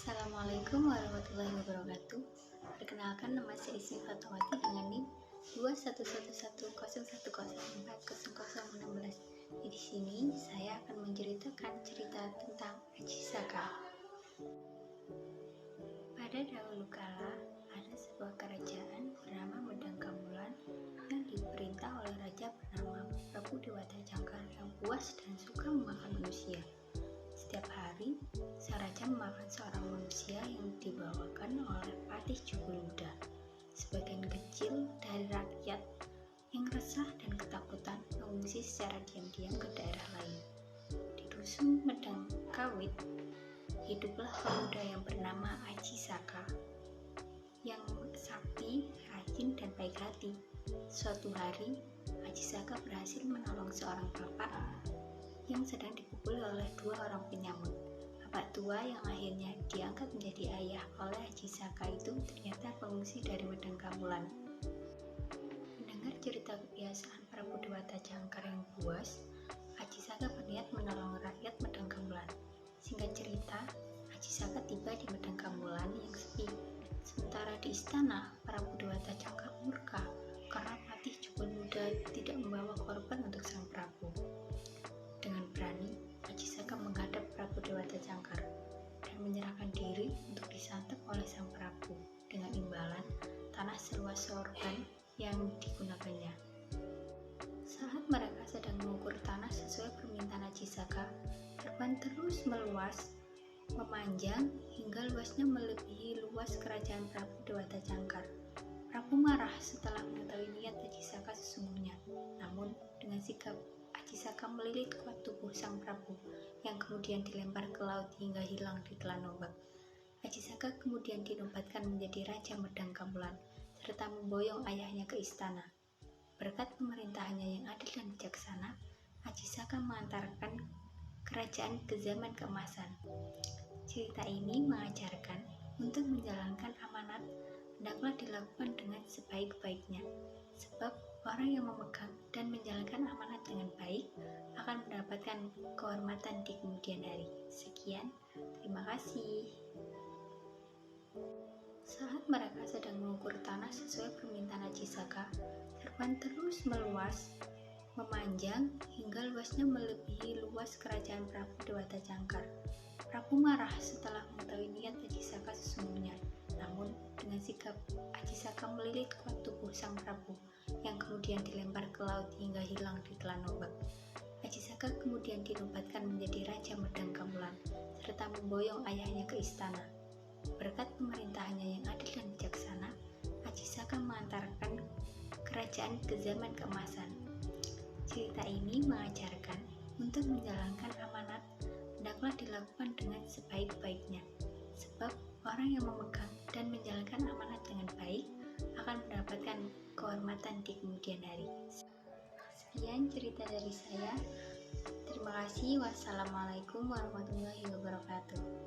Assalamualaikum warahmatullahi wabarakatuh. Perkenalkan, nama saya Ismi Fatmawati dengan NIM 21110104016. Di sini saya akan menceritakan cerita tentang Aji Saka. Pada dahulu kala, ada sebuah kerajaan bernama Medang Kamulan yang diperintah oleh raja bernama Prabu Dewata Cangkar yang puas dan suka memakan manusia. Setiap hari, sang raja memakan seorang manusia yang dibawakan oleh patih Jubul Muda. Sebagian kecil dari rakyat yang resah dan ketakutan mengungsi secara diam-diam ke daerah lain. Di dusun Medang Kawit, hiduplah pemuda yang bernama Aji Saka, yang sakti, rajin, dan baik hati. Suatu hari, Aji Saka berhasil menolong seorang bapak yang sedang dipukul oleh dua orang penyamun. Bapak tua yang akhirnya diangkat menjadi ayah oleh Aji Saka itu ternyata pengungsi dari Medang Kamulan. Mendengar cerita kebiasaan Prabu Dewata Cangkar yang buas, Aji Saka berniat menolong rakyat Medang Kamulan. Singkat cerita, Aji Saka tiba di Medang Kamulan yang sepi. Sementara di istana, Prabu Dewata Cangkar murka karena patih Jubul Muda tidak membawa korban untuk sang Prabu. Dengan berani, Aji Saka menghadap Prabu Dewata Cangkar dan menyerahkan diri untuk disantap oleh sang Prabu dengan imbalan tanah seluas sorban yang digunakannya. Saat mereka sedang mengukur tanah sesuai permintaan Aji Saka, sorban terus meluas, memanjang hingga luasnya melebihi luas kerajaan Prabu Dewata Cangkar. Prabu marah setelah mengetahui niat Aji Saka sesungguhnya. Namun, dengan sikap Aji Saka melilit kuat tubuh sang Prabu yang kemudian dilempar ke laut hingga hilang di telan ombak. Aji Saka kemudian dinobatkan menjadi Raja Medang Kamulan serta memboyong ayahnya ke istana. Berkat pemerintahannya yang adil dan bijaksana, Aji Saka mengantarkan kerajaan ke zaman keemasan. Cerita ini mengajarkan untuk menjalankan amanat hendaklah dilakukan dengan sebaik-baiknya, sebab orang yang memegang dan menjalankan amanat dengan baik akan mendapatkan kehormatan di kemudian hari. Sekian, terima kasih. Saat mereka sedang mengukur tanah sesuai permintaan Aji Saka, sorban terus meluas, memanjang hingga luasnya melebihi luas kerajaan Prabu Dewata Cangkar. Prabu marah setelah mengetahui niat Aji Saka sesungguhnya. Namun, dengan sikap Aji Saka melilit kuat tubuh sang Prabu yang kemudian dilempar ke laut hingga hilang di telan ombak. Aji Saka kemudian dinobatkan menjadi Raja Medang Kamulan serta memboyong ayahnya ke istana. Berkat pemerintahannya yang adil dan bijaksana, Aji Saka mengantarkan kerajaan ke zaman keemasan. Cerita ini mengajarkan untuk menjalankan amanat hendaklah dilakukan dengan sebaik-baiknya, sebab orang yang memegang dan menjalankan amanat dengan baik akan mendapatkan kehormatan di kemudian hari. Sekian cerita dari saya. Terima kasih. Wassalamualaikum warahmatullahi wabarakatuh.